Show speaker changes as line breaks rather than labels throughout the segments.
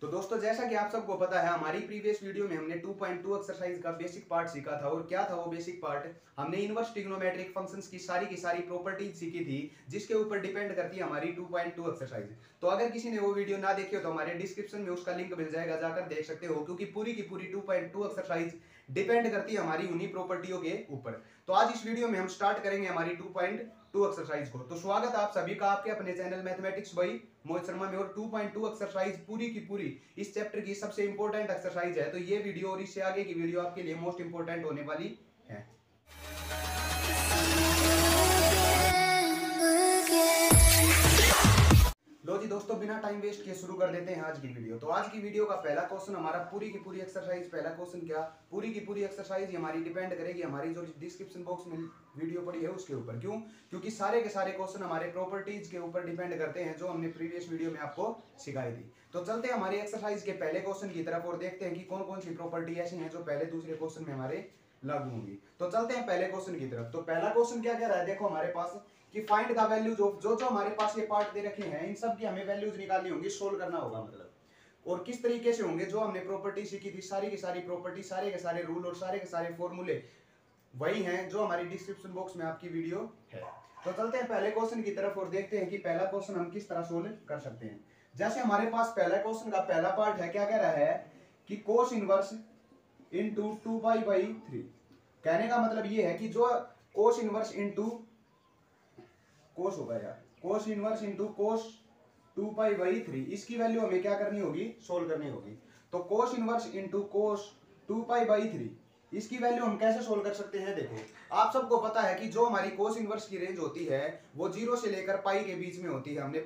तो दोस्तों जैसा कि आप सबको पता है हमारी प्रीवियस वीडियो में हमने 2.2 एक्सरसाइज का बेसिक पार्ट सीखा था। और क्या था वो बेसिक पार्ट? हमने इनवर्स ट्रिग्नोमेट्रिक फंक्शंस की सारी प्रॉपर्टीज सीखी थी जिसके ऊपर डिपेंड करती है हमारी 2.2 एक्सरसाइज। तो अगर किसी ने वो वीडियो ना देखी हो तो हमारे डिस्क्रिप्शन में उसका लिंक मिल जाएगा, जाकर देख सकते हो, क्योंकि पूरी की पूरी 2.2 एक्सरसाइज डिपेंड करती है हमारी उन्हीं प्रॉपर्टियों के ऊपर। तो आज इस वीडियो में हम स्टार्ट करेंगे हमारी 2.2 एक्सरसाइज को। तो स्वागत है आप सभी का आपके अपने channel mathematics bye Mohit Sharma में। और 2.2 एक्सरसाइज पूरी की पूरी इस चैप्टर की सबसे इंपॉर्टेंट एक्सरसाइज है। तो ये वीडियो और इससे आगे की वीडियो आपके लिए मोस्ट इंपॉर्टेंट होने वाली है। लो जी दोस्तों, बिना टाइम वेस्ट किए शुरू कर देते हैं आज की वीडियो। तो आज की वीडियो का पहला क्वेश्चन हमारा पूरी की पूरी एक्सरसाइज, पहला क्वेश्चन क्या, पूरी की पूरी एक्सरसाइज हमारी डिपेंड करेगी हमारी जो डिस्क्रिप्शन बॉक्स में वीडियो पड़ी है उसके ऊपर। क्यों? क्योंकि सारे के सारे क्वेश्चन हमारे प्रॉपर्टीज के ऊपर डिपेंड करते हैं जो हमने प्रीवियस वीडियो में आपको सिखाई थी। तो चलते हैं हमारी एक्सरसाइज के पहले क्वेश्चन की तरफ और देखते हैं कि कौन कौन सी प्रॉपर्टी ऐसी हैं जो पहले दूसरे क्वेश्चन में हमारे लागू होंगी। तो चलते हैं पहले क्वेश्चन की तरफ। तो पहला क्वेश्चन क्या कह रहा है, देखो हमारे पास कि फाइंड द वैल्यूज ऑफ जो हमारे पास ये पार्ट दे रखे हैं इन सब की हमें वैल्यूज निकालनी होंगी, सोल्व करना होगा मतलब। और किस तरीके से होंगे? जो हमने प्रॉपर्टी सीखी थी सारी की सारी प्रॉपर्टी, सारे के सारे रूल और सारे के सारे फॉर्मूले वही हैं जो हमारी डिस्क्रिप्शन बॉक्स में आपकी वीडियो है। तो चलते हैं पहले क्वेश्चन की तरफ और देखते हैं कि पहला क्वेश्चन हम किस तरह सोल्व कर सकते हैं। जैसे हमारे पास पहला क्वेश्चन का पहला पार्ट है, क्या कह रहा है कि कोस इनवर्स इनटू 2π/3। कहने का मतलब ये है कि जो कोस इनवर्स इनटू कोस होगा यार, कोस इनवर्स इनटू कोस 2π/3 इसकी वैल्यू हमें क्या करनी होगी? सोल्व करनी होगी। तो कोस इनवर्स इनटू कोस 2π/3 इसकी वैल्यू हम कैसे सोल्व कर सकते हैं? देखो आप सबको पता है कि जो हमारी कोस इनवर्स की रेंज होती है वो 0 से लेकर पाई के बीच में होती है। हमने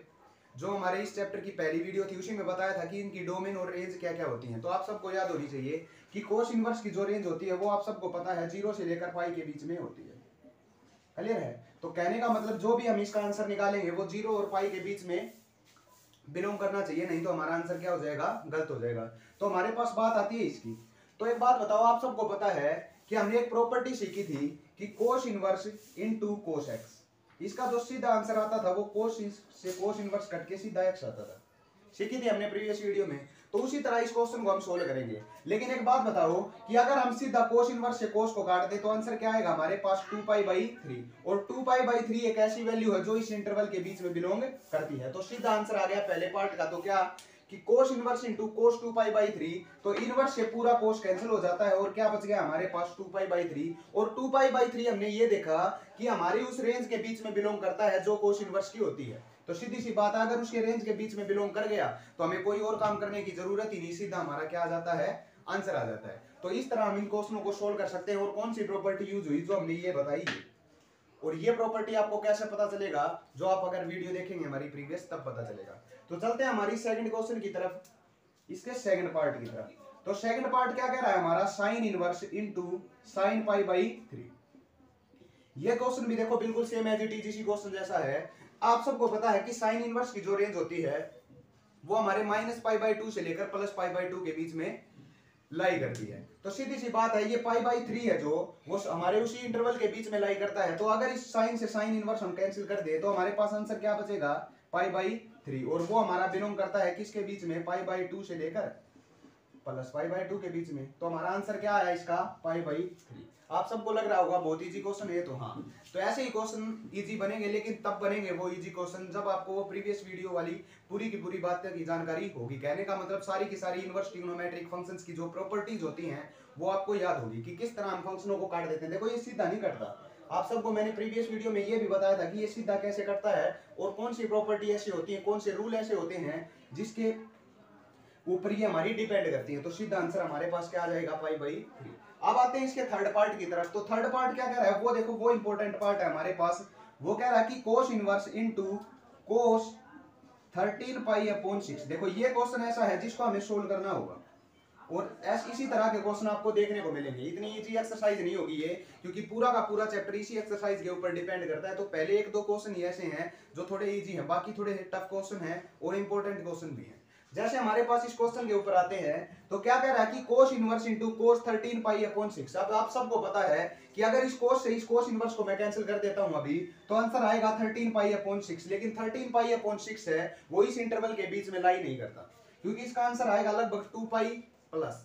जो हमारे इस चैप्टर की पहली वीडियो थी उसी में बताया था कि इनकी डोमेन और रेंज क्या क्या होती हैं। तो आप सबको याद होनी चाहिए कि कोस इनवर्स की जो रेंज होती है वो आप सबको पता है 0 से लेकर पाई के बीच में होती है। क्लियर है? तो कहने का मतलब जो भी हम इसका आंसर निकालेंगे वो 0 और पाई के बीच में बिलोंग करना चाहिए, नहीं तो हमारा आंसर क्या हो जाएगा? गलत हो जाएगा। तो हमारे पास बात आती है इसकी। तो एक बात बताओ, आप सबको पता है कि हमने एक प्रॉपर्टी सीखी थी कि cos inverse into cos x, इसका जो सीधा आंसर आता था वो कोस से कोस इनवर्स कट के सीधा एक्स आता था। सीखी थी हमने प्रीवियस वीडियो में। तो उसी तरह इस क्वेश्चन को हम सोल्व करेंगे। लेकिन एक बात बताओ कि अगर हम सीधा कोस इनवर्स से कोस को काट दे तो आंसर क्या आएगा हमारे पास? 2π/3। और 2π/3 एक ऐसी वैल्यू है जो इस इंटरवल के बीच में बिलोंग करती है। तो सीधा आंसर आ गया पहले पार्ट का। तो क्या कि कोस इनवर्स इनटू कोस 2π/3, तो इनवर्स से पूरा कोस कैंसिल हो जाता है और क्या बच गया हमारे पास? 2π/3। और 2π/3 हमने ये देखा कि हमारी उस रेंज के बीच में बिलोंग करता है जो कोस इनवर्स की होती है। तो सीधी सी बात है, अगर उसके रेंज के बीच में बिलोंग कर गया तो हमें कोई और काम करने की जरूरत ही नहीं, सीधा हमारा क्या आ जाता है? आंसर आ जाता है। तो इस तरह हम इन क्वेश्चनों को सोल्व कर सकते हैं। और कौन सी प्रॉपर्टी यूज हुई जो हमने ये बताई है, और ये प्रॉपर्टी आपको कैसे पता चलेगा? जो आप अगर वीडियो देखेंगे हमारी प्रीवियस तब पता चलेगा। तो चलते हैं हमारी सेकंड क्वेश्चन की तरफ, इसके सेकंड पार्ट की तरफ। तो सेकंड पार्ट क्या कह रहा है हमारा? Sine inverse into sin π/3। ये क्वेश्चन भी देखो बिल्कुल सेम एज इट इज इसी क्वेश्चन जैसा है। आप सबको पता है कि साइन इनवर्स की जो रेंज होती है वो हमारे -π/2 से लेकर +π/2 के बीच में लाई करती है। तो सीधी सी बात है, ये π/3 है जो वो हमारे उसी इंटरवल के बीच में लाई करता है। तो अगर इस साइन से साइन इनवर्स हम कैंसिल कर दे तो हमारे पास आंसर क्या बचेगा? π/3। और वो हमारा बिलोंग करता है किसके बीच में? π/2 से लेकर +π/2 के बीच में। तो हमारा आंसर क्या आया इसका? π/3। आप सबको लग रहा होगा बहुत इजी क्वेश्चन है। तो हाँ, तो ऐसे ही क्वेश्चन इजी बनेंगे, लेकिन तब बनेंगे वो इजी क्वेश्चन जब आपको वो प्रीवियस वीडियो वाली पूरी की पूरी बात की जानकारी होगी। कहने का मतलब सारी की सारी इनवर्स ट्रिग्नोमेट्रिक फंक्शंस की जो प्रॉपर्टीज होती हैं वो आपको याद होगी कि किस तरह हम फंक्शनों को काट देते हैं। देखो ये सीधा नहीं कटता। आप सबको मैंने प्रीवियस वीडियो में ये भी बताया था कि ये सीधा कैसे कटता है और कौन सी प्रॉपर्टी ऐसी होती है, कौन से रूल ऐसे होते हैं जिसके ऊपर ये हमारी डिपेंड करती है। तो सीधा आंसर हमारे पास क्या आ जाएगा? π/3। अब आते हैं इसके थर्ड पार्ट की तरफ। तो थर्ड पार्ट क्या कह रहा है? वो देखो वो इंपॉर्टेंट पार्ट है हमारे पास। वो कह रहा है कि कोस इनवर्स इनटू कोस 13π/6। देखो ये क्वेश्चन ऐसा है जिसको हमें सोल्व करना होगा। और इसी तरह के क्वेश्चन आपको देखने को मिलेंगे। इतनी इजी एक्सरसाइज नहीं होगी ये, क्योंकि पूरा का पूरा चैप्टर इसी एक्सरसाइज के ऊपर डिपेंड करता है। तो पहले एक दो क्वेश्चन ही ऐसे हैं जो थोड़े इजी हैं, बाकी थोड़े टफ क्वेश्चन हैं और इंपॉर्टेंट क्वेश्चन भी हैं। जैसे हमारे पास इस क्वेश्चन के ऊपर आते हैं तो क्या कह रहा है कि कोस इनवर्स इनटू कोस 13π/6। अब आप सबको पता है कि अगर इस कोस से इस कोस इनवर्स को मैं कैंसिल कर देता हूं अभी तो आंसर आएगा 13π/6। लेकिन 13π/6 है वो इस इंटरवल के बीच में लाई नहीं करता, क्योंकि इसका आंसर आएगा लगभग 2 पाई प्लस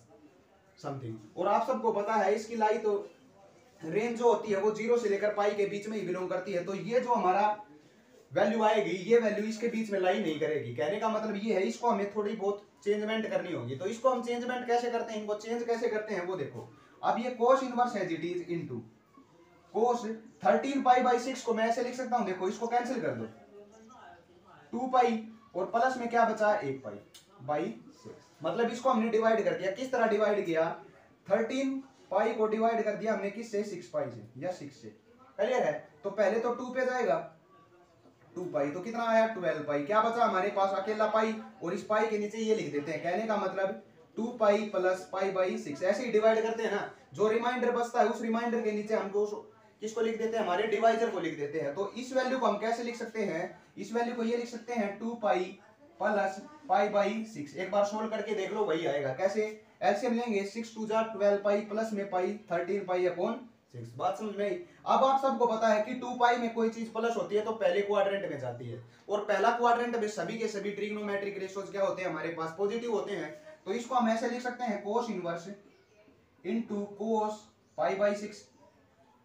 समथिंग। और आप सबको पता है इसकी लाई तो रेंज जो होती है वो 0 से लेकर पाई के बीच में ही बिलोंग करती है। तो ये जो हमारा वैल्यू आएगी ये वैल्यू इसके बीच में लाई नहीं करेगी। कहने का मतलब ये है इसको हमें थोड़ी बहुत चेंजमेंट करनी होगी। तो इसको हम चेंजमेंट कैसे करते हैं, इनको चेंज कैसे करते हैं वो देखो। अब ये cos inverse as it is into cos 13 pi by 6 को मैं ऐसे लिख सकता हूं, देखो इसको कैंसिल कर दो 2 पाई और प्लस में क्या बचा 1 पाई बाई 6। मतलब इसको हमने डिवाइड कर दिया। किस तरह डिवाइड किया, 13 पाई को डिवाइड कर दिया हमने किससे 6 पाई से या 6 से। क्लियर है। तो पहले तो 2 पे जाएगा 2 पाई तो कितना आया 12 पाई। क्या बचा हमारे पास अकेला पाई और इस पाई के नीचे ये लिख देते हैं। कहने का मतलब 2 पाई प्लस पाई बाई 6 ऐसे ही डिवाइड करते हैं ना। जो रिमाइंडर बचता है उस रिमाइंडर के नीचे हमको किसको लिख देते हैं, हमारे डिवाइजर को लिख देते हैं। तो इस वैल्यू को हम कैसे लिख सकते हैं, इस वैल्यू को ये लिख सकते हैं 2 पाई प्लस पाई बाई 6। एक बार सोल्व करके देख लो वही आएगा। कैसे, एलसीएम लेंगे 6 2 जा 12 पाई प्लस में पाई 13 पाई अपॉन 6। बात समझ में आई। अब आप सबको पता है कि 2 पाई में कोई चीज प्लस होती है तो पहले क्वाड्रेंट में जाती है और पहला क्वाड्रेंट में सभी के सभी ट्रिग्नोमेट्रिक रेशियोज क्या होते हैं हमारे पास, पॉजिटिव होते हैं। तो इसको हम ऐसे लिख सकते हैं cos inverse into cos pi by 6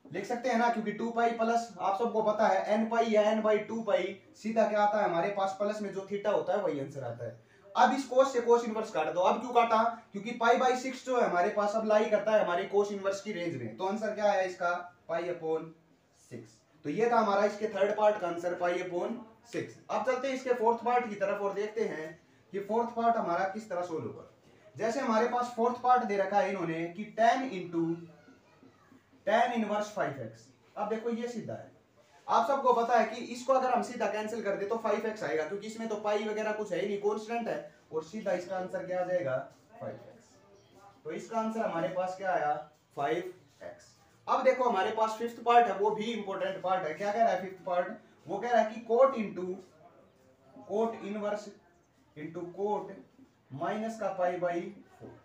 लिख सकते हैं ना, क्योंकि 2 पाई प्लस आप सबको पता है n पाई या n बाई 2 पाई सीधा क्या आता है हमारे पास प्लस में जो थीटा होता है वही आंसर आता है। अब इस कोस से कोस इनवर्स काट दो। अब क्यों काटा, क्योंकि पाई बाई 6 जो है हमारे पास अब लाई करता है हमारे कोस इनवर्स की रेंज में। तो आंसर क्या आया इसका पाई अपॉन 6। तो ये था हमारा इसके थर्ड पार्ट का आंसर पाई अपॉन 6। अब चलते हैं इसके फोर्थ पार्ट की तरफ और देखते हैं कि फोर्थ पार्ट हमारा किस तरह सोल्व होगा। जैसे हमारे पास फोर्थ पार्ट दे रखा है इन्होंने कि 10 इंटू tan इनवर्स 5x। अब देखो ये सीधा है, आप सबको पता है कि इसको अगर हम सीधा कैंसिल कर दे तो 5x आएगा, क्योंकि इसमें तो पाई वगैरह कुछ है ही नहीं, कांस्टेंट है। और सीधा इसका आंसर क्या आ जाएगा 5x। तो इसका आंसर हमारे पास क्या आया 5x। अब देखो हमारे पास फिफ्थ पार्ट है, वो भी इंपॉर्टेंट पार्ट है। क्या कह रहा है फिफ्थ पार्ट, वो कह रहा है कि cot into cot inverse into cot minus का pi by 4,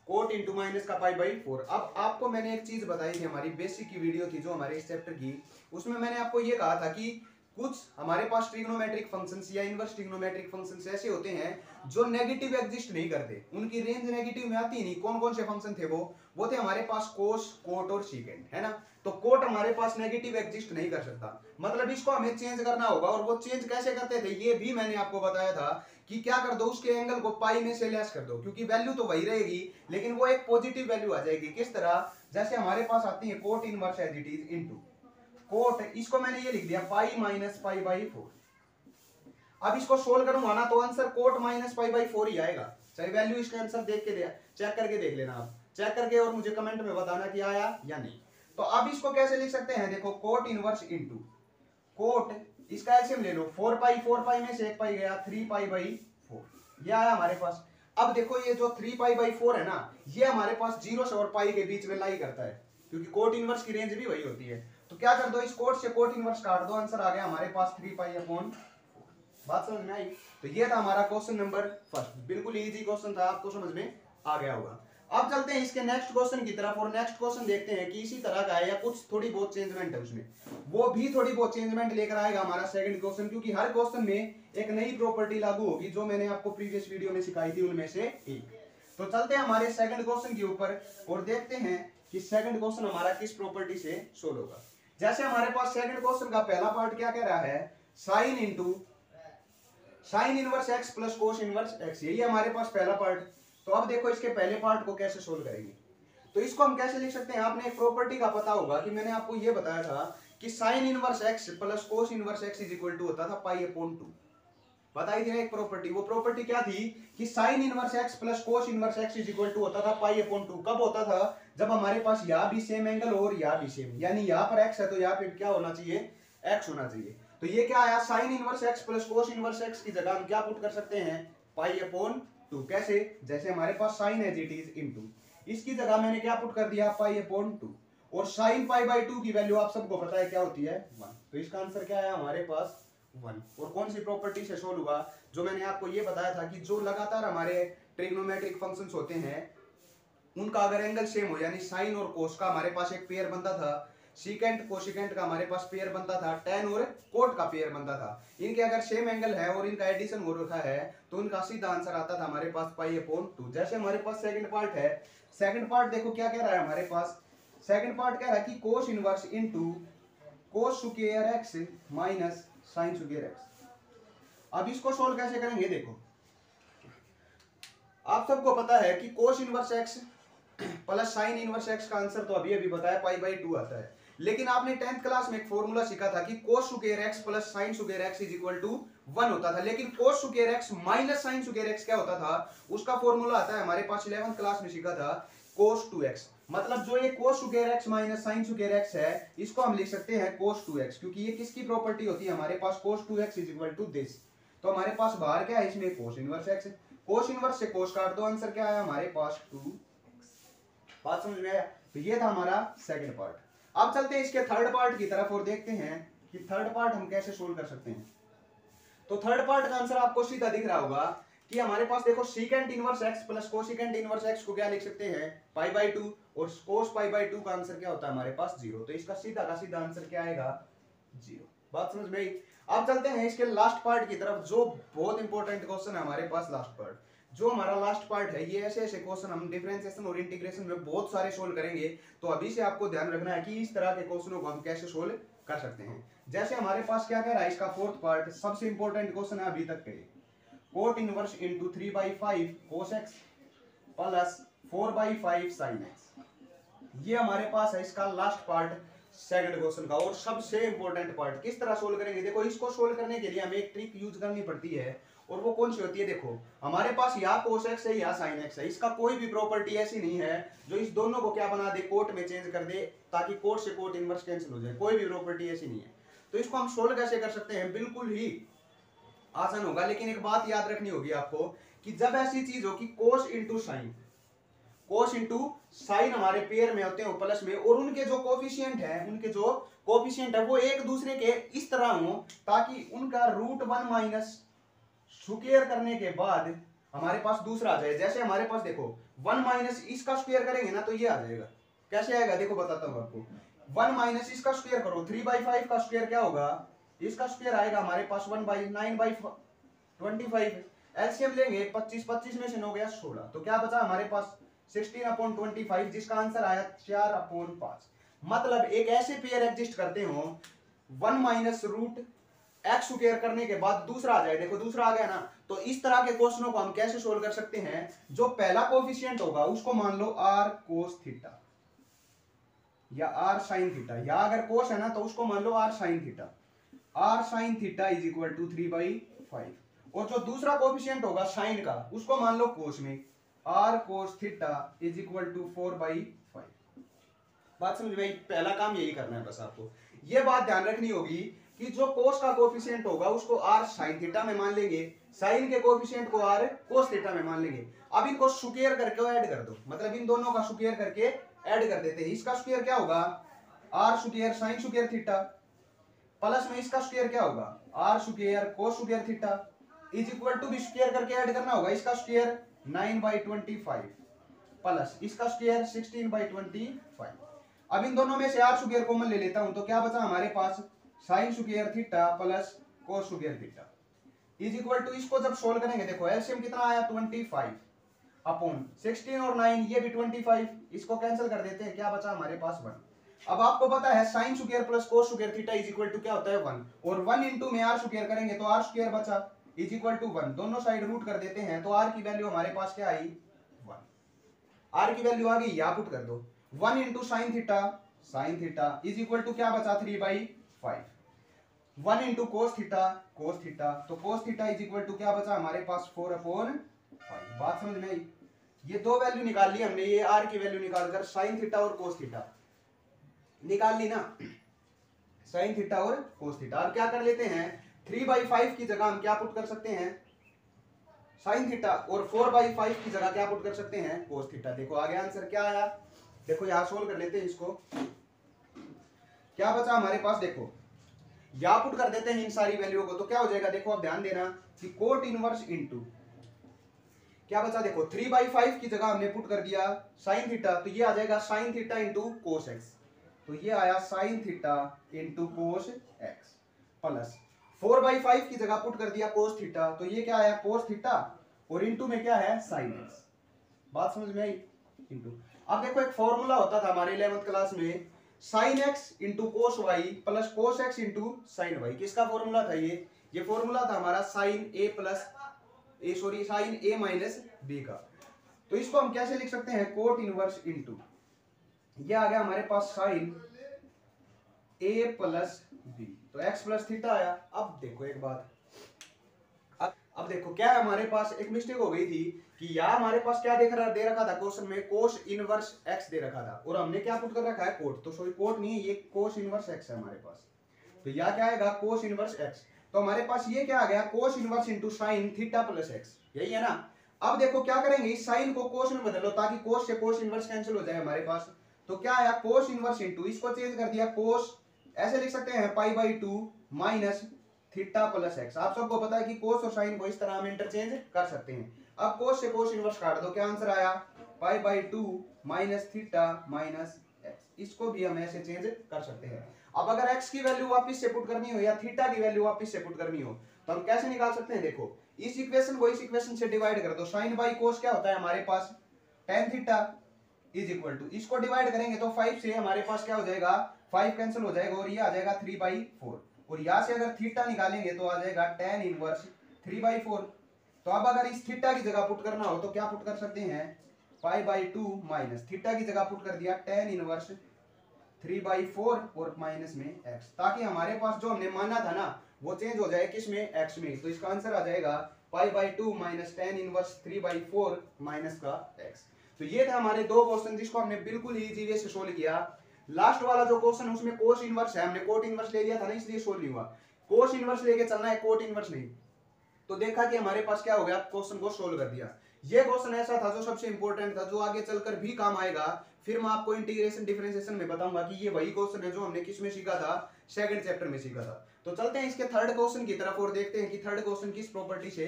cot into minus का पाई बाई 4। अब आपको मैंने एक चीज बताई थी, हमारी बेसिक की वीडियो थी जो हमारे इस चैप्टर की, उसमें मैंने आपको ये कहा था कि कुछ हमारे पास ट्रिग्नोमेट्रिक फंक्शंस या इनवर्स ट्रिग्नोमेट्रिक फंक्शंस ऐसे होते हैं जो नेगेटिव एग्जिस्ट नहीं करते, उनकी रेंज नेगेटिव में आती नहीं। कौन कौन से फंक्शन थे वो थे हमारे पास कोस, कोट और सीकेंट, है ना। तो कोट हमारे पास नेगेटिव एग्जिस्ट नहीं कर सकता, मतलब इसको हमें चेंज करना होगा। और वो चेंज कैसे करते थे ये भी मैंने आपको बताया था कि क्या कर दो, उसके एंगल को पाई में से लेस कर दो, क्योंकि वैल्यू तो वही रहेगी लेकिन वो एक पॉजिटिव वैल्यू आ जाएगी। किस तरह, जैसे हमारे पास आती है cot inverse as it is into cot, इसको मैंने ये लिख दिया पाई माइनस पाई बाई 4। अब इसको सोल्व करूंगा ना तो answer cot minus pi by 4 ही आएगा। चाहे वैल्यू इसका आंसर देख के चेक करके देख लेना, आप चेक करके और मुझे कमेंट में बताना कि आया या नहीं। तो अब इसको कैसे लिख सकते हैं, देखो कोट इनवर्स इनटू कोट, इसका एलसीएम ले लो 4 पाई में से 1 पाई गया 3 पाई बाई 4, ये आया हमारे पास। अब देखो ये जो 3 पाई बाई 4 है ना, ये हमारे पास 0 से और पाई के बीच में लाई करता है, क्योंकि कोट इनवर्स की रेंज भी वही होती है। तो क्या कर दो, इस कोट से कोट इनवर्स काट दो, आंसर आ गया हमारे पास 3 पाई अपॉन 4। बात समझ में आई। तो ये था हमारा क्वेश्चन नंबर फर्स्ट, बिल्कुल इजी क्वेश्चन था, आपको समझ में आ गया होगा। अब चलते हैं इसके नेक्स्ट क्वेश्चन की तरफ और नेक्स्ट क्वेश्चन देखते हैं कि इसी तरह का है या कुछ थोड़ी बहुत चेंजमेंट है उसमें, वो भी थोड़ी बहुत चेंजमेंट लेकर आएगा हमारा सेकंड क्वेश्चन, क्योंकि हर क्वेश्चन में एक नई प्रॉपर्टी लागू होगी जो मैंने आपको प्रीवियस वीडियो में सिखाई थी उनमें से एक। तो चलते हैं हमारे सेकंड क्वेश्चन के ऊपर और देखते हैं कि सेकंड क्वेश्चन हमारा किस प्रॉपर्टी से सोल्व होगा। जैसे हमारे पास सेकंड क्वेश्चन का पहला पार्ट क्या कह रहा है, sine into sine inverse X plus cos inverse x, यही हमारे पास पहला पार्ट। तो अब देखो इसके पहले पार्ट को कैसे सोल्व करेंगे। तो इसको हम कैसे लिख सकते हैं, आपने एक प्रॉपर्टी का पता होगा कि मैंने आपको ये बताया था कि sine inverse X plus cos inverse X is equal to होता था पाई अपॉन 2। बताई थी ना एक प्रॉपर्टी, वो प्रॉपर्टी क्या थी कि sine inverse X plus cos inverse X is equal to होता था पाई अपॉन 2। कब होता था, जब हमारे पास यहाँ भी सेम एंगल और यहाँ भी सेम, यानी यहाँ पर एक्स है तो यहाँ पे क्या होना चाहिए, एक्स होना चाहिए। तो ये क्या आया, sign inverse X plus cos inverse x की जगह हम क्या पुट कर सकते हैं, पाई अपॉन 2। कैसे, जैसे हमारे पास sine as it is into, इसकी जगह मैंने क्या पुट कर दिया, पाई अपॉन 2। और साइन पाई बाई 2 की वैल्यू आप सबको पता है क्या होती है 1। तो इसका आंसर क्या आया हमारे पास 1। और कौन सी प्रॉपर्टी से सोल्व हुआ, जो मैंने आपको ये बताया था कि जो लगातार हमारे ट्रिग्नोमेट्रिक फंक्शंस होते हैं उनका अगर एंगल सेम हो, यानी साइन और कोस का हमारे पास एक पेयर बनता था सीकेंट कोशिकेंट का हमारे पास पेयर बनता था, टेन और कोट का पेयर बनता था। इनके अगर सेम एंगल है और इनका एडिशन हो रखा है तो इनका सीधा आंसर आता था हमारे पास पाई अपॉन 2। जैसे हमारे पास सेकंड पार्ट है, सेकंड पार्ट देखो क्या कह रहा है हमारे पास, सेकंड पार्ट कह रहा है कि कोस इनवर्स इनटू कोस square X minus sine square x. अब इसको सोल्व कैसे करेंगे, देखो आप सबको पता है कि कोस inverse X plus sign inverse x का आंसर तो अभी अभी बताया पाई बाई 2 आता है। लेकिन आपने 10th क्लास में एक फॉर्मूला सीखा था कि cos square X plus sine square X is equal to 1 होता था। लेकिन cos square X minus sine square X क्या होता था, उसका फॉर्मूला आता है हमारे पास 11th क्लास में सीखा था कोस 2x। मतलब जो ये कोस square X minus sine square x है इसको हम लिख सकते हैं कोस 2x, क्योंकि ये किसकी प्रॉपर्टी होती है हमारे पास, cos 2x is equal to this. तो हमारे पास बाहर क्या है, इसमें cos inverse x, cos inverse से कोस काट दो, आंसर क्या आया हमारे पास 2। बात समझ में आया। तो ये था हमारा सेकंड पार्ट। अब चलते हैं इसके थर्ड पार्ट की तरफ और देखते हैं कि थर्ड पार्ट हम कैसे सोल्व कर सकते हैं। तो थर्ड पार्ट का आंसर आपको सीधा दिख रहा होगा कि हमारे पास देखो secant inverse X plus cosecant inverse x को क्या लिख सकते हैं पाई बाई 2, और कोस पाई बाई 2 का आंसर क्या होता है हमारे पास 0। तो इसका सीधा का सीधा आंसर क्या आएगा 0। बात समझ में आई। अब चलते हैं इसके लास्ट पार्ट की तरफ, जो बहुत इंपॉर्टेंट क्वेश्चन है हमारे पास लास्ट पार्ट। जो हमारा लास्ट पार्ट है ये ऐसे ऐसे क्वेश्चन हम डिफरेंशिएशन और इंटीग्रेशन में बहुत सारे सोल्व करेंगे। तो अभी से आपको ध्यान रखना है कि इस तरह के क्वेश्चनों को हम कैसे सोल्व कर सकते हैं। जैसे हमारे पास क्या कह रहा है इसका फोर्थ पार्ट, सबसे इंपॉर्टेंट क्वेश्चन है अभी तक के, cot inverse into 3/5 cos x plus 4/5 sin x। ये हमारे पास है इसका लास्ट पार्ट सेकंड क्वेश्चन का, और सबसे इंपॉर्टेंट पार्ट। किस तरह सोल्व करेंगे, देखो इसको सोल्व करने के लिए हमें एक ट्रिक यूज करनी पड़ती है, और वो कौन सी होती है, देखो हमारे पास या cos x है या sin x है, इसका कोई भी प्रॉपर्टी ऐसी नहीं है जो इस दोनों को क्या बना दे, कोट में चेंज कर दे, ताकि कोट से कोट इनवर्स कैंसिल हो जाए। कोई भी प्रॉपर्टी ऐसी नहीं है। तो इसको हम सोल्व कैसे कर सकते हैं, बिल्कुल ही आसान होगा। लेकिन एक बात याद रखनी होगी आपको कि जब ऐसी चीज हो कि कोस इंटू साइन, कोस इंटू साइन हमारे पेयर में होते हैं प्लस में, और उनके जो कोफिशिएंट है, उनके जो कोफिशिएंट है वो एक दूसरे के इस तरह हो ताकि उनका रूट 1 माइनस स्क्वायर करने के बाद हमारे पास दूसरा आ जाए। जैसे हमारे पास देखो 1 माइनस इसका स्क्वायर करेंगे ना तो ये आ जाएगा। कैसे आएगा देखो बताता हूं आपको, 1 माइनस इसका स्क्वायर करो, 3/5 का स्क्वायर क्या होगा, इसका स्क्वायर आएगा हमारे पास 1/9/25। एलसीएम लेंगे 25 में से 9 गया 16, तो क्या बचा हमारे पास 16/25, जिसका आंसर आया 4/5। मतलब एक ऐसे पेयर एग्जिस्ट करते हो 1 माइनस रूट एक्स स्क्वायर करने के बाद दूसरा आ जाए, देखो दूसरा आ गया ना। तो इस तरह के क्वेश्चनों को हम कैसे सोल्व कर सकते हैं, जो पहला कोफिशिएंट होगा उसको मान लो r cos थीटा या r sin थीटा, या अगर cos है ना तो उसको मान लो r sin theta. r sin theta is equal to 3/5, और जो दूसरा कोफिशिएंट होगा साइन का उसको मान लो कोस में, r cos theta is equal to 4/5। बात समझ में, पहला काम यही करना है बस आपको। ये बात ध्यान रखनी होगी कि जो कोस का कोफिशिएंट होगा उसको r sin थीटा में मान लेंगे, साइन के कोफिशिएंट को r cos थीटा में मान लेंगे। अब इनको स्क्वायर करके ऐड कर दो, मतलब इन दोनों का स्क्वायर करके ऐड कर देते हैं। इसका स्क्वायर क्या होगा r square sin square theta, plus में इसका स्क्वायर क्या होगा r square cos square theta is equal to भी स्क्वायर करके ऐड करना होगा। इसका स्क्वायर 9/25 प्लस इसका स्क्वायर 16/25। अब इन दोनों में से r स्क्वायर कॉमन ले लेता हूं तो क्या बचा हमारे पास sine square theta plus cos square theta is equal to, इसको जब सोल्व करेंगे देखो एलसीएम कितना आया 25 अपॉन 16 और 9 ये भी 25, इसको कैंसिल कर देते हैं, क्या बचा हमारे पास 1। अब आपको पता है sine square plus cos square theta is equal to क्या होता है 1, और 1 इंटू में r स्क्वायर करेंगे तो r स्क्वायर बचा इज इक्वल टू 1, दोनों साइड रूट कर देते हैं तो r की वैल्यू हमारे पास क्या आई 1। r की वैल्यू आ गई, यहाँ पुट कर दो, 1 into sine theta is equal to क्या बचा 3/5, 1 इंटू कोस थीटा, तो cos theta is equal to क्या बचा हमारे पास 4/5। बात समझ में आई। ये दो वैल्यू निकाल ली हमने, ये r की वैल्यू निकालकर साइन थीटा और कोस थीटा निकाल ली ना, साइन थीटा और कोस थीटा। अब क्या कर लेते हैं 3/5 की जगह हम क्या पुट कर सकते हैं साइन थीटा, और 4/5 की जगह क्या पुट कर सकते हैं कोस थीटा। देखो आगे आंसर क्या आया, देखो यहां सोल्व कर लेते हैं इसको, क्या बचा हमारे पास, देखो या पुट कर देते हैं इन सारी वैल्यू को तो क्या हो जाएगा, देखो अब ध्यान देना कि कोट इनवर्स इनटू क्या बचा, देखो 3/5 की जगह हमने पुट कर दिया साइन थीटा, तो ये आ जाएगा sine theta into cos x. तो ये आया sine theta into cos x plus 4/5 की जगह पुट कर दिया कोस थीटा, तो ये क्या आया कोस थीटा और इंटू में क्या है साइन एक्स। बात समझ में आई? इंटू अब देखो एक फॉर्मूला होता था हमारे 11th क्लास में, sine x into cos y plus cos x into sine y. किसका फॉर्मूला था ये फॉर्मूला था हमारा sine a plus sine a minus b का। तो इसको हम कैसे लिख सकते हैं, कोट इनवर्स इंटू ये आ गया हमारे पास साइन ए प्लस बी, तो एक्स प्लस थीटा आया। अब देखो एक बात, अब देखो क्या है हमारे पास एक मिस्टेक हो गई थी कि यहाँ हमारे पास क्या दे रखा था क्वेश्चन में, कोस इनवर्स एक्स दे रखा था और हमने क्या पुट कर रखा है कोट, तो सॉरी कोट नहीं ये कोस इनवर्स एक्स है हमारे पास। तो यहाँ क्या आएगा कोस इनवर्स एक्स, तो हमारे पास ये क्या आ गया cos inverse into sine theta plus x, यही है ना। अब देखो क्या करेंगे, इस साइन को कोस में बदलो ताकि कोस से कोस इनवर्स कैंसिल हो जाए हमारे पास। तो क्या आया कोस इनवर्स इंटू, इसको चेंज कर दिया कोस, ऐसे लिख सकते हैं π/2 माइनस थीटा प्लस एक्स। आप सबको पता है कि कोस और साइन को इस तरह हम इंटरचेंज कर सकते हैं। अब कोस से कोस इनवर्स काट दो, क्या आंसर आया π/2 माइनस थीटा माइनस एक्स। इसको भी हम ऐसे चेंज कर सकते हैं। अब अगर एक्स की वैल्यू वापस से पुट करनी हो या थीटा की वैल्यू वापस से पुट करनी हो तो हम कैसे निकाल सकते हैं, देखो इस इक्वेशन को इस इक्वेशन से डिवाइड कर दो, साइन बाई कोस क्या होता है हमारे पास tan theta is equal to, इसको डिवाइड करेंगे तो 5 से हमारे पास क्या हो जाएगा 5 कैंसिल हो जाएगा और ये आ जाएगा 3/4 और यहां से अगर थीटा निकालेंगे तो आ जाएगा tan इनवर्स 3/4। तो अब अगर इस थीटा की जगह पुट करना हो तो क्या पुट कर सकते हैं π/2 माइनस थीटा की जगह पुट कर दिया tan इनवर्स 3/4 और माइनस में x, ताकि हमारे पास जो हमने माना था ना वो चेंज हो जाए किस में x में। तो इसका आंसर आ जाएगा π/2 माइनस tan इनवर्स 3/4 माइनस का x। तो ये थे हमारे दो क्वेश्चन जिसको हमने बिल्कुल इजी वे से सोल्व किया। लास्ट वाला जो क्वेश्चन है उसमें कोस इनवर्स है, हमने कोट इनवर्स ले लिया था ना इसलिए सोल्व नहीं हुआ। कोस इनवर्स लेके चलना है कोट इनवर्स नहीं। तो देखा कि हमारे पास क्या हो गया, क्वेश्चन को सोल्व कर दिया। ये क्वेश्चन ऐसा था जो सबसे इंपॉर्टेंट था, जो आगे चलकर भी काम आएगा। फिर मैं आपको इंटीग्रेशन डिफरेंशिएशन में बताऊंगा कि ये वही क्वेश्चन है जो हमने किस में सीखा था, सेकंड चैप्टर में सीखा था। तो चलते हैं इसके थर्ड क्वेश्चन की तरफ और देखते हैं कि थर्ड क्वेश्चन किस प्रॉपर्टी से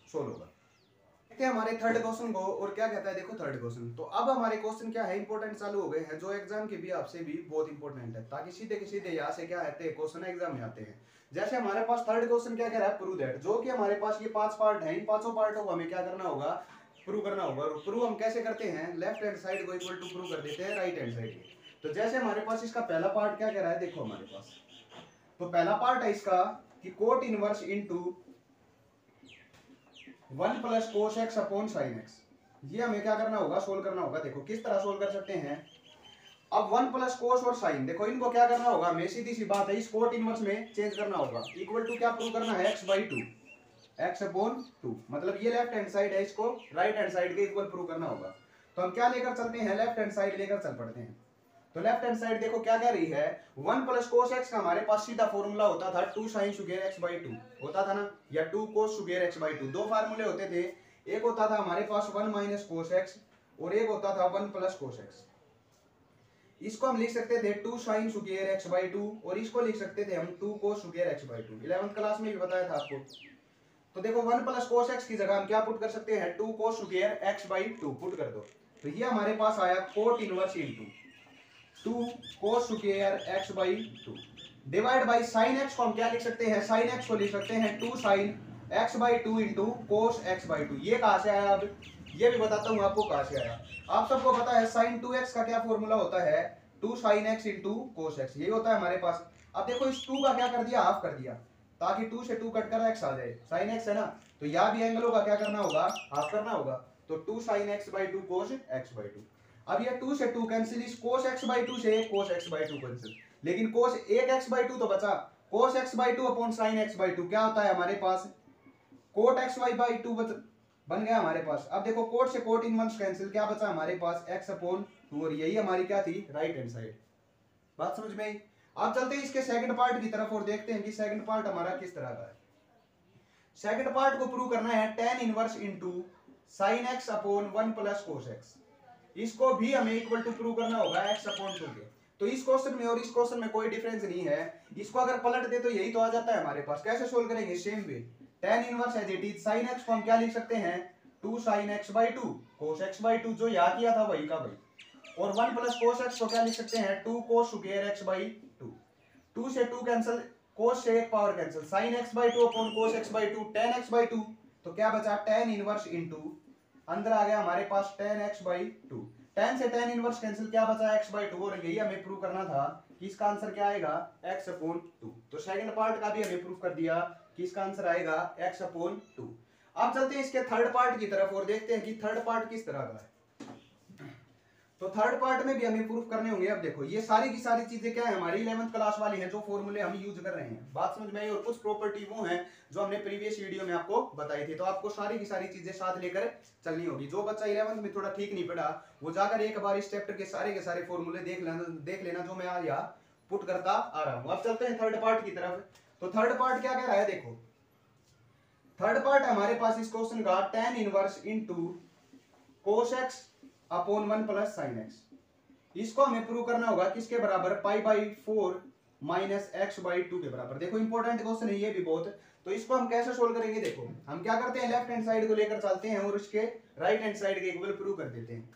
सोल्व होगा। देखते हैं हमारे थर्ड क्वेश्चन को और क्या कहता है। देखो थर्ड क्वेश्चन, तो अब हमारे क्वेश्चन क्या है इंपॉर्टेंट चालू हो गए हैं जो एग्जाम के भी आपसे भी बहुत इंपॉर्टेंट है, ताकि सीधे के सीधे यहाँ से क्या आते हैं क्वेश्चन एग्जाम में आते हैं। जैसे हमारे पास थर्ड क्वेश्चन क्या कह रहा है, प्रूव दैट, जो कि हमारे पास ये 5 पार्ट है, इन 5 पार्टों को हमें क्या करना होगा, प्रूव करना होगा। और प्रूव हम कैसे करते हैं, लेफ्ट हैंड साइड को इक्वल टू प्रूव कर देते हैं राइट हैंड साइड के। तो जैसे हमारे पास इसका पहला पार्ट क्या कह रहा है, देखो हमारे पास तो पहला पार्ट है इसका कि coat inverse into 1 plus cos x upon sine x. ये हमें क्या करना होगा, सोल्व करना होगा। देखो किस तरह सोल्व कर सकते हैं। अब 1 प्लस कोस और साइन, देखो इनको क्या करना होगा, हमें सीधी सी बात है इस कोट इनवर्स में चेंज करना होगा। इक्वल टू क्या प्रूव करना है, x/2 x अपॉन 2, मतलब ये लेफ्ट हैंड साइड है, इसको राइट हैंड साइड के इक्वल प्रूव करना होगा। तो हम क्या लेकर चलते हैं, लेफ्ट हैंड साइड लेकर चल पड़ते हैं। तो लेफ्ट हैंड साइड देखो क्या कह रही है, 1 प्लस कोस एक्स का हमारे पास सीधा फॉर्मूला होता था 2 साइन स्क्वायर x/2 होता था ना, या 2 कोस स्क्वायर x/2। दो फार्मूले होते थे, एक होता था हमारे पास 1 माइनस कोस एक्स और एक होता था 1 प्लस कोस एक्स। इसको हम लिख सकते थे 2 साइन स्क्वायर x/2 और इसको लिख सकते थे हम 2 cos square x/2। 11th class में भी बताया था आपको। तो देखो 1 प्लस कोस एक्स की जगह हम क्या पुट कर सकते हैं, 2 कोस स्क्वायर x/2 पुट कर दो। तो ये हमारे पास आया coat inverse into 2 cos square x/2 divide by sine x को हम क्या लिख सकते हैं, साइन एक्स को लिख सकते हैं 2 sign x/2 into cos x/2। ये कहां से आया, अब ये भी बताता हूं आपको कहां से आया। आप सबको पता है साइन 2x का क्या फॉर्मूला होता है, 2 sine x into cos x, यही होता है हमारे पास। अब देखो इस 2 का क्या कर दिया, हाफ कर दिया, ताकि 2 से 2 कट कर x आ जाए, साइन x है ना। तो यहाँ भी एंगलों का क्या करना होगा, हाफ करना होगा। तो 2 साइन x/2 कोस x/2। अब ये 2 से 2 कैंसिल, इस कोस x/2 से कोस x/2 कैंसिल, लेकिन कोस एक x/2 तो बचा। कोस x/2 अपॉन साइन x/2 क्या होता है हमारे पास, कोट xy/2 बन गया हमारे पास। अब देखो कोट से कोट इनवर्स कैंसिल, क्या बचा हमारे पास x/2 और यही हमारी क्या थी, राइट हैंड साइड। बात समझ में आई। अब चलते हैं इसके सेकंड पार्ट की तरफ और देखते हैं कि सेकंड पार्ट हमारा किस तरह का है। सेकंड पार्ट को प्रूव करना है tan inverse into sine x upon 1 plus cos x। इसको भी हमें इक्वल टू प्रूव करना होगा x/2 के। तो इस क्वेश्चन में और इस क्वेश्चन में कोई डिफरेंस नहीं है। इसको अगर पलट दे तो यही तो आ जाता है हमारे पास। कैसे सोल्व करेंगे, same way, tan inverse as it is, sin x को हम क्या लिख सकते हैं, 2 sin x/2 cos x/2, जो यहाँ किया था वही का वही। और 1 प्लस कोस एक्स को क्या लिख सकते हैं 2 कोस स्क्वायर एक्स बाई 2। 2 से 2 कैंसिल, कोस से एक power cancel, sign x by 2 upon cos x by 2, tan x by 2। तो क्या बचा tan इनवर्स इंटू, अंदर आ गया हमारे पास tan एक्स बाई 2। tan से tan इनवर्स कैंसिल, क्या बचा x बाई 2। और यही हमें प्रूव करना था कि इसका आंसर क्या आएगा x अपॉन 2। तो सेकंड पार्ट का भी हमें प्रूव कर दिया कि इसका आंसर आएगा x अपॉन 2। अब चलते हैं इसके थर्ड पार्ट की तरफ और देखते हैं कि थर्ड पार्ट किस तरह का है। तो थर्ड पार्ट में भी हमें प्रूफ करने होंगे। अब देखो ये सारी की सारी चीजें क्या है, हमारी 11th क्लास वाली हैं, जो फॉर्मूले हम यूज कर रहे हैं, बात समझ में आई। और कुछ प्रॉपर्टी वो हैं जो हमने प्रीवियस वीडियो में आपको बताई थी। तो आपको सारी की सारी चीजें साथ लेकर चलनी होगी। जो बच्चा 11th में थोड़ा ठीक नहीं पड़ा वो जाकर एक बार इस चैप्टर के सारे फॉर्मूले देख लेना जो मैं यहाँ पुट करता आ रहा हूँ। अब चलते हैं थर्ड पार्ट की तरफ। तो थर्ड पार्ट क्या कह रहा है, देखो थर्ड पार्ट हमारे पास इस क्वेश्चन का tan inverse into cos x upon 1 plus sine x. इसको हमें प्रूव करना होगा किसके बराबर, पाई बाई 4 माइनस एक्स बाई 2 के बराबर। देखो इंपॉर्टेंट क्वेश्चन है ये भी बहुत। तो इसको हम कैसे सोल्व करेंगे, देखो हम क्या करते हैं लेफ्ट हैंड साइड को लेकर चलते हैं और उसके राइट हैंड साइड के इक्वल प्रूव कर देते हैं।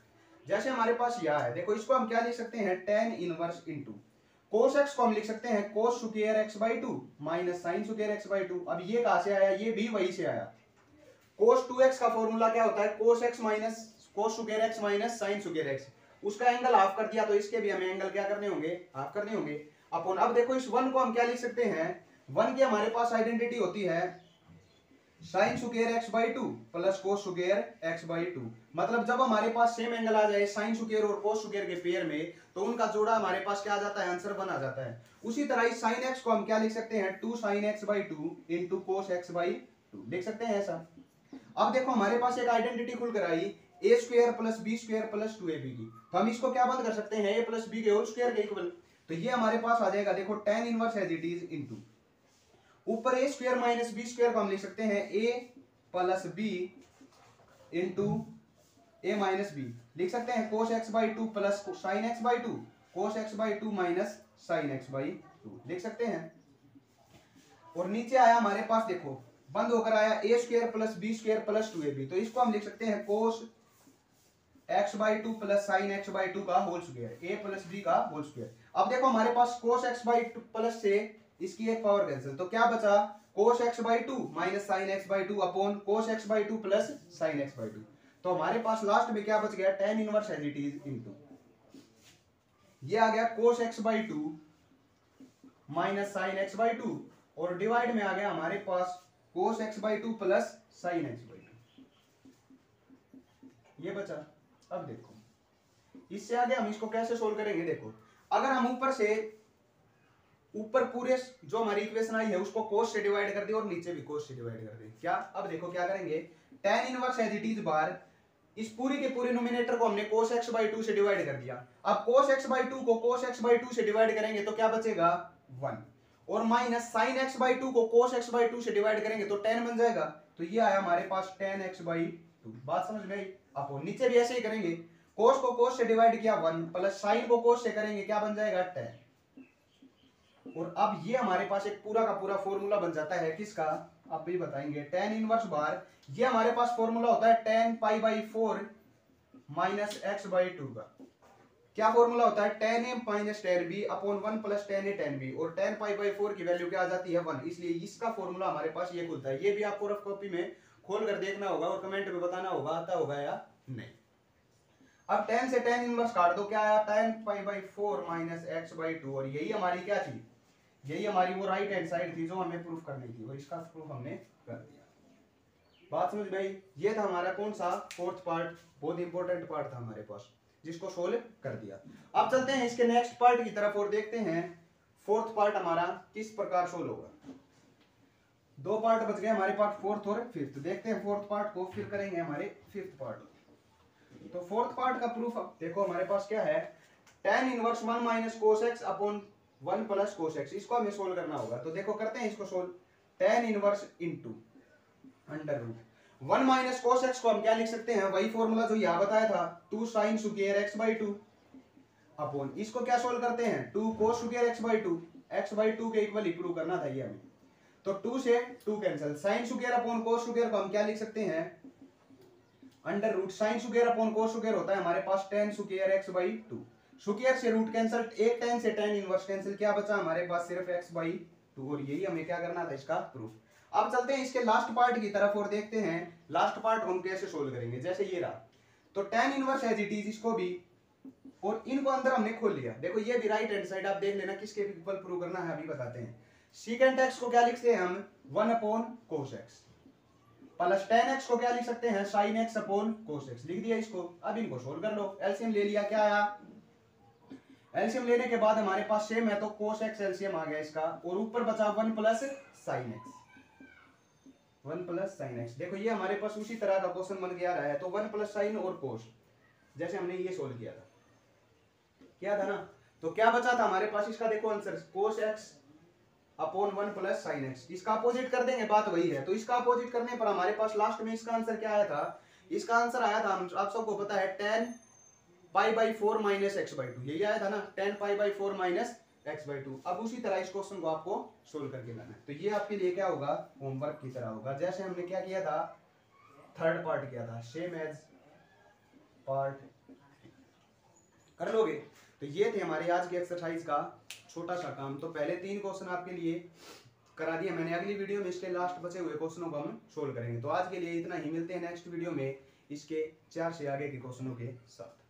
जैसे हमारे पास यह है, देखो इसको हम क्या लिख सकते हैं tan inverse into cos x को हम लिख सकते हैं कोस square x by 2 minus sine square x by 2। अब ये कहां से आया, ये भी वही से आया। कोस 2x का फॉर्मूला क्या होता है, cos x minus cos square X minus sine square x. उसका एंगल हाफ कर दिया तो इसके भी हमें एंगल क्या करने होंगे, हाफ करने होंगे। अपन अब देखो इस 1 को हम क्या लिख सकते हैं, 1 की हमारे पास आइडेंटिटी होती है sine square x by 2 plus cos square x by 2। मतलब जब हमारे पास सेम एंगल आ जाए साइन स्क्वायर और कोस स्क्वायर के पेयर में, तो उनका जोड़ा हमारे पास क्या आ जाता है, आंसर 1 आ जाता है। उसी तरह इस साइन एक्स को हम क्या लिख सकते हैं 2 sign x by 2 into cos x by 2 लिख सकते हैं ऐसा। अब देखो हमारे पास एक आइडेंटिटी खुल कर आई a square plus b square plus 2ab की। तो हम इसको क्या बंद कर सकते हैं, ए प्लस बी के होल स्क्वायर के इक्वल। तो ये हमारे पास आ जाएगा, देखो tan inverse as it is into ऊपर a square minus b square को हम लिख सकते हैं a plus b into a minus b लिख सकते हैं cos x by 2 plus sine x by 2 cos x by 2 minus sine x by 2 लिख सकते हैं। और नीचे आया हमारे पास, देखो बंद होकर आया a square plus b square plus 2ab। तो इसको हम लिख सकते हैं cos x by 2 plus sine x by 2 का whole square, a plus b का होल स्क्वायर। अब देखो हमारे पास कोस एक्स बाई 2 प्लस से इसकी एक पावर कैंसिल, तो क्या बचा cos x by 2 minus sine x by 2 upon cos x by 2 plus sine x by 2। तो हमारे पास लास्ट में क्या बच गया, tan inverse as it is into ये आ गया cos x by 2 minus sine x by 2 और डिवाइड में आ गया हमारे पास cos x by 2 plus sine x by 2 ये बचा। अब देखो इससे आगे हम इसको कैसे सोल्व करेंगे, देखो अगर हम ऊपर पूरे जो हमारी इक्वेशन आई है उसको कोस से डिवाइड कर दे और नीचे भी कोस से डिवाइड कर दे, क्या अब देखो क्या करेंगे, tan inverse as it is बार इस पूरी के पूरे नोमिनेटर को हमने cos x by 2 से डिवाइड कर दिया। अब cos x by 2 को cos x by 2 से डिवाइड करेंगे तो क्या बचेगा 1 और माइनस sin x by 2 को cos x by 2 से डिवाइड करेंगे तो tan बन जाएगा। तो ये आया हमारे पास tan x by 2। बात समझ में आई। अब नीचे भी ऐसे ही करेंगे, cos को cos से डिवाइड किया 1 प्लस sin को cos से करेंगे क्या बन जाएगा tan। और अब ये हमारे पास एक पूरा का पूरा फॉर्मूला बन जाता है किसका, आप भी बताएंगे tan इनवर्स बार। ये हमारे पास फॉर्मूला होता है tan pi by 4 minus x by 2 का। क्या फॉर्मूला होता है tan a minus tan b upon 1 plus tan a tan b और tan पाई बाई 4 की वैल्यू क्या आ जाती है 1, इसलिए इसका फॉर्मूला हमारे पास ये खुलता है। ये भी आपको रफ कॉपी में खोल कर देखना होगा और कमेंट में बताना होगा आता होगा या नहीं। अब tan से tan इनवर्स काट दो, क्या आया tan pi by 4 minus x by 2 और यही हमारी क्या थी, यही हमारी वो राइट हैंड साइड थी जो हमें प्रूफ करनी थी और इसका प्रूफ हमने कर दिया। बात समझ में आई। ये था हमारा कौन सा फोर्थ पार्ट, बहुत इंपॉर्टेंट पार्ट था हमारे पास जिसको सोल्व कर दिया। अब चलते हैं इसके नेक्स्ट पार्ट की तरफ और देखते हैं फोर्थ पार्ट हमारा किस प्रकार सोल्व होगा। दो पार्ट बच गए हमारे पास, फोर्थ और फिफ्थ। देखते हैं फोर्थ पार्ट को, फिर करेंगे हमारे फिफ्थ पार्ट। तो फोर्थ पार्ट का प्रूफ देखो हमारे पास क्या है, tan inverse 1 minus cos x upon 1 plus cos x. इसको हमें सोल्व करना होगा। तो देखो करते हैं इसको solve. tan inverse into under root 1 minus cos x को हम क्या लिख सकते हैं, वही फॉर्मूला जो यहां बताया था 2 sign square x by 2 upon इसको क्या सोल्व करते हैं 2 कोस square x by 2 x by 2 के इक्वल ही प्रूव करना था ये हमें। तो 2 से 2 cancel, sine square upon cos square को हम क्या लिख सकते हैं under root sine square upon cos square होता है हमारे पास tan square x by 2। Square से रूट कैंसिल, एक tan से tan इनवर्स कैंसिल, क्या बचा हमारे पास सिर्फ x बाई 2। और यही हमें क्या करना था इसका प्रूफ। अब चलते हैं इसके लास्ट पार्ट की तरफ और देखते हैं लास्ट पार्ट हम कैसे सोल्व करेंगे। जैसे ये रहा तो tan inverse as it is, इसको भी और इनको अंदर हमने खोल लिया। देखो ये भी राइट हैंड साइड आप देख लेना किसके इक्वल प्रूव करना है अभी बताते हैं। सीकेंट x को क्या लिखते हैं हम 1 अपॉन कोस x प्लस tan x को क्या लिख सकते हैं sin x अपॉन कोस x, लिख दिया इसको। अब इनको सोल्व कर लो, एलसीएम ले लिया, क्या आया एलसीएम लेने के बाद हमारे पास सेम है तो cos x एलसीएम आ गया इसका, और ऊपर बचा 1 plus sin x, 1 plus sin x। देखो ये हमारे पास उसी तरह का क्वेश्चन बन गया रहा है, तो 1 प्लस sin और cos, जैसे हमने ये सोल्व किया था, क्या था ना। तो क्या बचा था हमारे पास इसका, देखो answer cos x upon 1 plus sin x। इसका अपोजिट कर देंगे, बात वही है। तो इसका अपोजिट करने पर हमारे पास लास्ट में इसका आंसर क्या आया था, इसका आंसर आया था आप सबको पता है tan pi by 4 minus x by 2, यही आया था ना, tan pi by 4 minus x by 2। अब उसी तरह इस क्वेश्चन को आपको सोल्व करके लाना है। तो ये आपके लिए क्या होगा, होमवर्क की तरह होगा। जैसे हमने क्या किया था, थर्ड पार्ट किया था, सेम एज पार्ट कर लोगे। तो ये थे हमारे आज के एक्सरसाइज का छोटा सा काम। तो पहले 3 क्वेश्चन आपके लिए करा दिया मैंने, अगली वीडियो में इसके लास्ट बचे हुए क्वेश्चनों को हम सोल्व करेंगे। तो आज के लिए इतना ही, मिलते हैं नेक्स्ट वीडियो में इसके 4 से आगे के क्वेश्चनों के साथ।